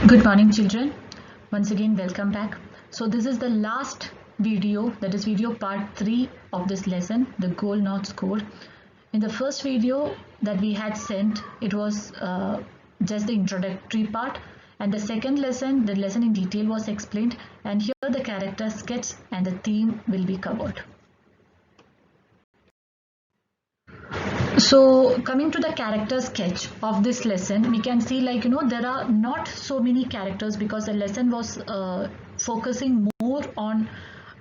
Good morning, children. Once again, welcome back. So this is the last video, that is video part 3 of this lesson, the goal not scored. In the first video that we had sent, it was just the introductory part, and the second lesson, the lesson in detail was explained, and here the character sketch and the theme will be covered. So coming to the character sketch of this lesson, we can see there are not so many characters because the lesson was focusing more on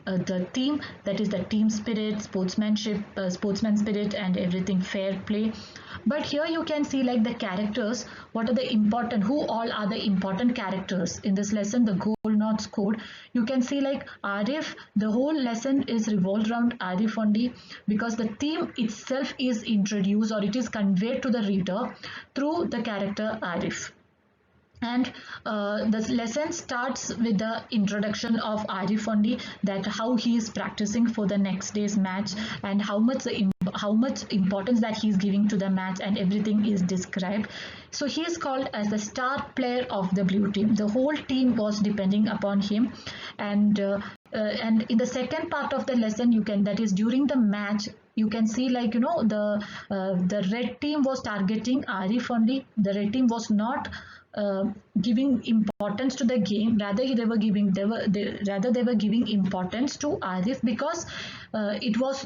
the theme, that is the team spirit, sportsmanship, sportsman spirit and everything, fair play. But here you can see the characters, what are the important, who all are the important characters in this lesson, the goal not scored. You can see Arif, the whole lesson is revolved around Arif only because the theme itself is introduced or it is conveyed to the reader through the character Arif. And the lesson starts with the introduction of Arif only, that how he is practicing for the next day's match and how much importance that he is giving to the match, and everything is described. So he is called as the star player of the blue team. The whole team was depending upon him, and in the second part of the lesson, that is during the match, you can see the red team was targeting Arif only. The red team was not giving importance to the game, rather they were giving importance to Arif because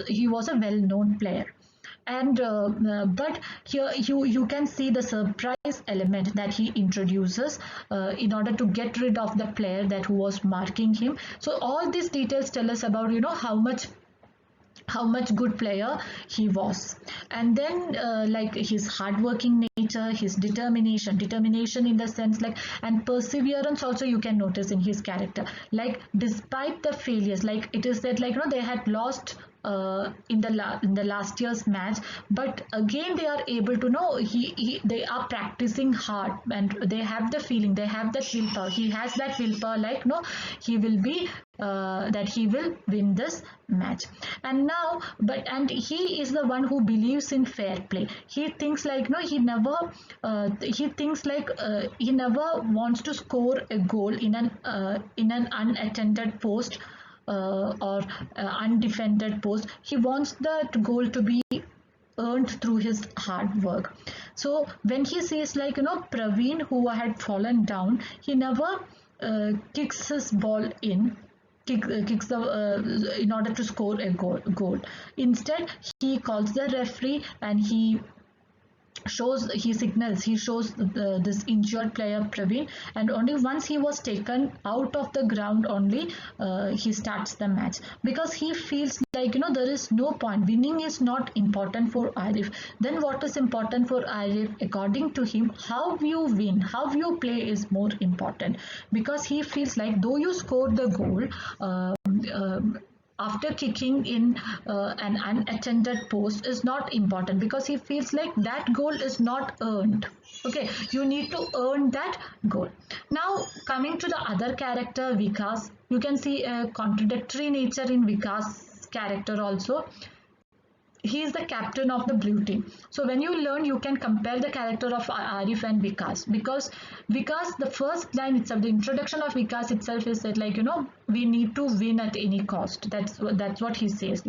he was a well-known player. And but here you can see the surprise element that he introduces in order to get rid of the player that who was marking him. So all these details tell us about how much good player he was. And then his hardworking nature, his determination in the sense and perseverance also you can notice in his character, despite the failures, it is that they had lost in the last year's match, but again they are able to know they are practicing hard and they have the feeling, they have that willpower. He has that willpower, he will be that he will win this match. And now and he is the one who believes in fair play. He thinks he never wants to score a goal in an unattended post or undefended post. He wants that goal to be earned through his hard work. So when he sees Praveen, who had fallen down, he never kicks his ball in, kicks in order to score a goal. Instead, he calls the referee and he shows this injured player Praveen, and only once he was taken out of the ground only he starts the match, because he feels there is no point, winning is not important for Arif. Then what is important for Arif? According to him, how you win, how you play is more important, because he feels though you scored the goal after kicking in an unattended post is not important, because he feels that goal is not earned. Okay, you need to earn that goal. Now coming to the other character, Vikas, you can see a contradictory nature in Vikas' character also. He is the captain of the blue team. So when you learn, you can compare the character of Arif and Vikas, because Vikas, the first line itself, the introduction of Vikas itself is that we need to win at any cost. That's what he says,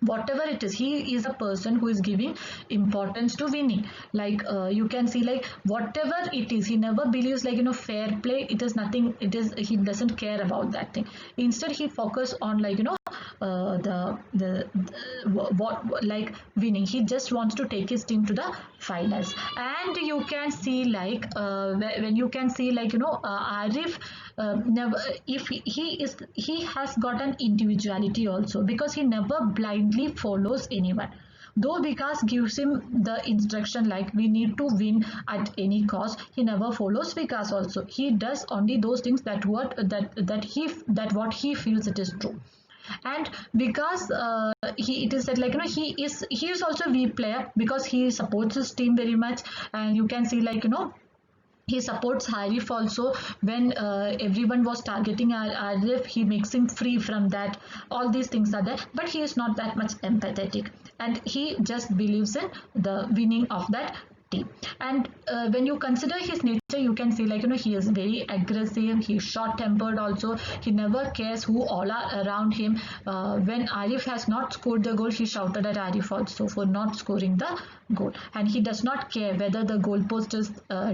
whatever it is, he is a person who is giving importance to winning. You can see whatever it is, he never believes fair play, it is nothing, he doesn't care about that thing. Instead he focus on winning. He just wants to take his team to the finals. And you can see when you can see Arif, never, if he has got an individuality also, because he never blindly follows anyone. Though Vikas gives him the instruction we need to win at any cost, he never follows Vikas also. He does only those things that what he feels it is true. And because it is that he is also a weak player, because he supports his team very much. And you can see he supports Arif also. When everyone was targeting Arif, he makes him free from that. All these things are there, but he is not that much empathetic, and he just believes in the winning of that team. And when you consider his nature, you can see, like, he is very aggressive, he's short tempered also, he never cares who all are around him. When Arif has not scored the goal, he shouted at Arif also for not scoring the goal, and he does not care whether the goalpost is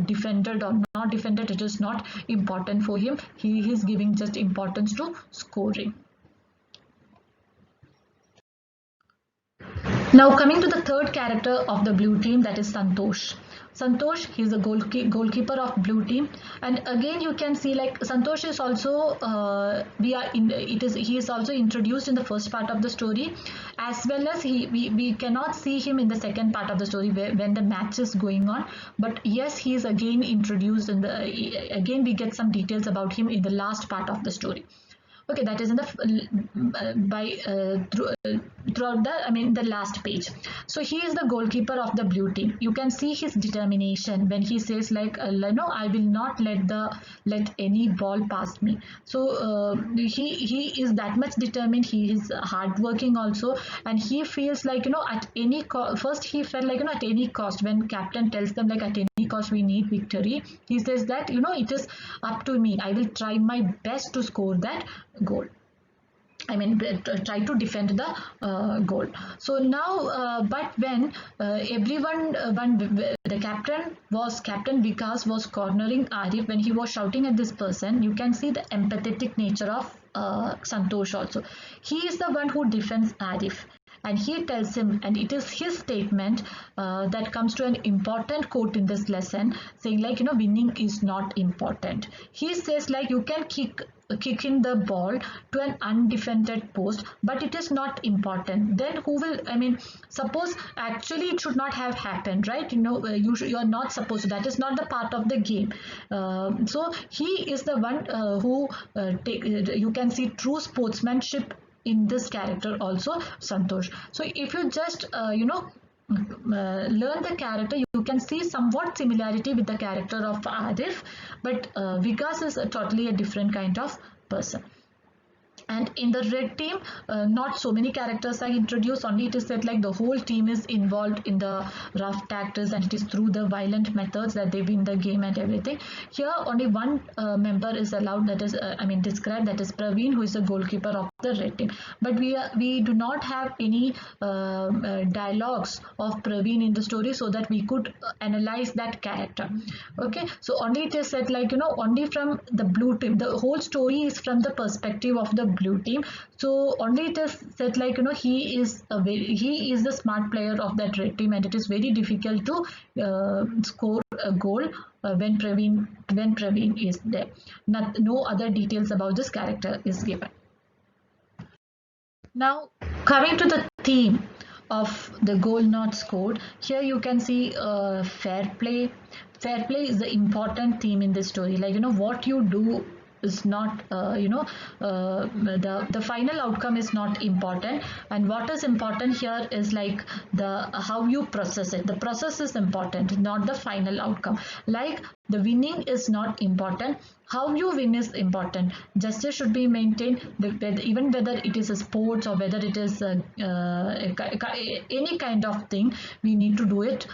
defended or not defended. It is not important for him. He is giving just importance to scoring. Now coming to the third character of the blue team, that is Santosh. Santosh, he is the goalkeeper of blue team, and again you can see, like, Santosh is also he is also introduced in the first part of the story, as well as we cannot see him in the second part of the story when the match is going on. But yes, he is again introduced in the again we get some details about him in the last part of the story. Okay, that is in the throughout the last page. So he is the goalkeeper of the blue team. You can see his determination when he says, like, I will not let any ball pass me. So he is that much determined. He is hardworking also, and he feels like, at any first he felt like, at any cost, when captain tells them, like, at any cost we need victory, he says that, it is up to me, I will try my best to score that goal. Try to defend the goal. So now, but when when the captain Vikas was cornering Arif, when he was shouting at this person, you can see the empathetic nature of Santosh also. He is the one who defends Arif. And he tells him, and it is his statement that comes to an important quote in this lesson, saying, like, winning is not important. He says, like, you can kick in the ball to an undefended post, but it is not important. Then who will, suppose actually it should not have happened, right? You are not supposed to, that is not the part of the game. So he is the one who you can see true sportsmanship in this character also, Santosh. So if you just learn the character, you can see somewhat similarity with the character of Arif, but Vikas is totally a different kind of person. And in the red team, not so many characters are introduced. Only it is said, like, the whole team is involved in the rough tactics, and it is through the violent methods that they win the game and everything. Here only one member is allowed, that is described, that is Praveen, who is the goalkeeper of the red team. But we do not have any dialogues of Praveen in the story, so that we could analyze that character. Okay, so only it is said, like, only from the blue team, the whole story is from the perspective of the blue team. So only it is said, like, he is the smart player of that red team, and it is very difficult to score a goal when Praveen is there. No other details about this character is given. Now coming to the theme of the goal not scored, here you can see fair play. Fair play is the important theme in this story. Like, what you do is not the final outcome is not important, and what is important here is, like, the how you process it. The process is important, not the final outcome. Like, the winning is not important, how you win is important. Justice should be maintained, even whether it is a sports or whether it is any kind of thing. We need to do it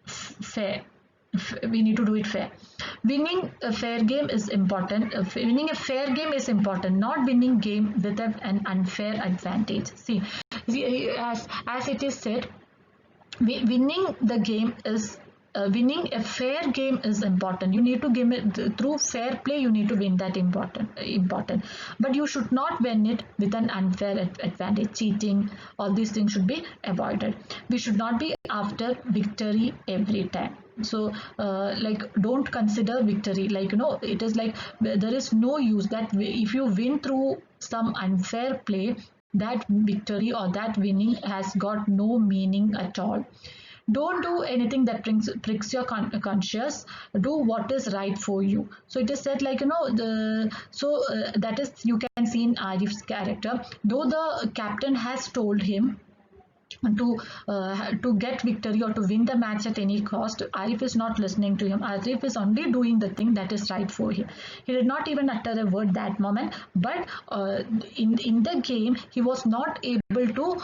fair. We need to do it fair. Winning a fair game is important. Winning a fair game is important, not winning game with an unfair advantage. See, as it is said, winning the game is winning a fair game is important. You need to give it through fair play. You need to win that important, but you should not win it with an unfair advantage. Cheating, all these things should be avoided. We should not be after victory every time. So like, don't consider victory, like, it is like, there is no use that if you win through some unfair play, that victory or that winning has got no meaning at all. Don't do anything that pricks your conscience. Do what is right for you. So it is said, like, that is, you can see in Arif's character, though the captain has told him to get victory or to win the match at any cost, Arif is not listening to him. Arif is only doing the thing that is right for him. He did not even utter a word that moment, but in the game he was not able to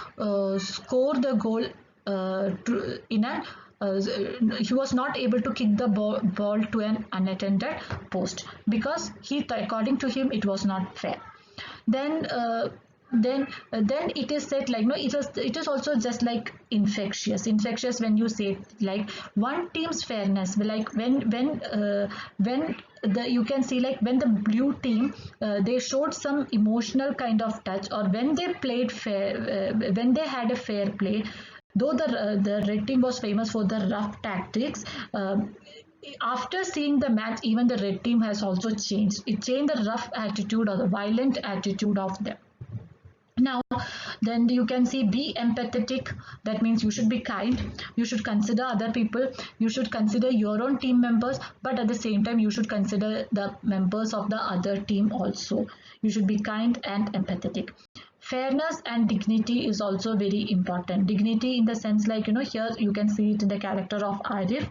score the goal in a he was not able to kick the ball to an unattended post because according to him it was not fair. Then then it is said like no, it is also just like infectious when you say like one team's fairness, like when the you can see like when the blue team they showed some emotional kind of touch, or when they played fair, when they had a fair play, though the red team was famous for the rough tactics. After seeing the match, even the red team has also changed. It changed the rough attitude or the violent attitude of them. Now, then you can see be empathetic. That means you should be kind. You should consider other people. You should consider your own team members, but at the same time, you should consider the members of the other team also. You should be kind and empathetic. Fairness and dignity is also very important. Dignity in the sense like, here you can see it in the character of Arif,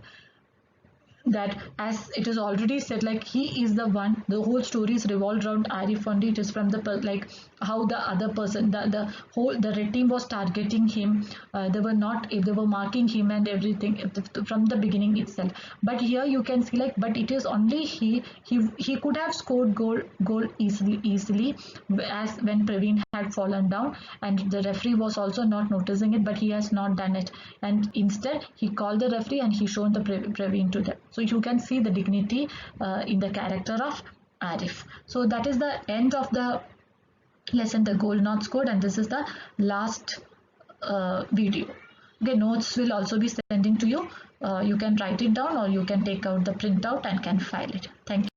that as it is already said, like he is the one, the whole story is revolved around Arif only. It is from the like how the other person, the red team was targeting him. They were not, if they were marking him and everything from the beginning itself. But here you can see like, but it is only he could have scored goal easily as when Praveen had fallen down, and the referee was also not noticing it, but he has not done it, and instead he called the referee and he shown the Praveen to them. So you can see the dignity in the character of Arif. So that is the end of the lesson, the goal not scored, and this is the last video. Okay, notes will also be sending to you. You can write it down or you can take out the printout and can file it. Thank you.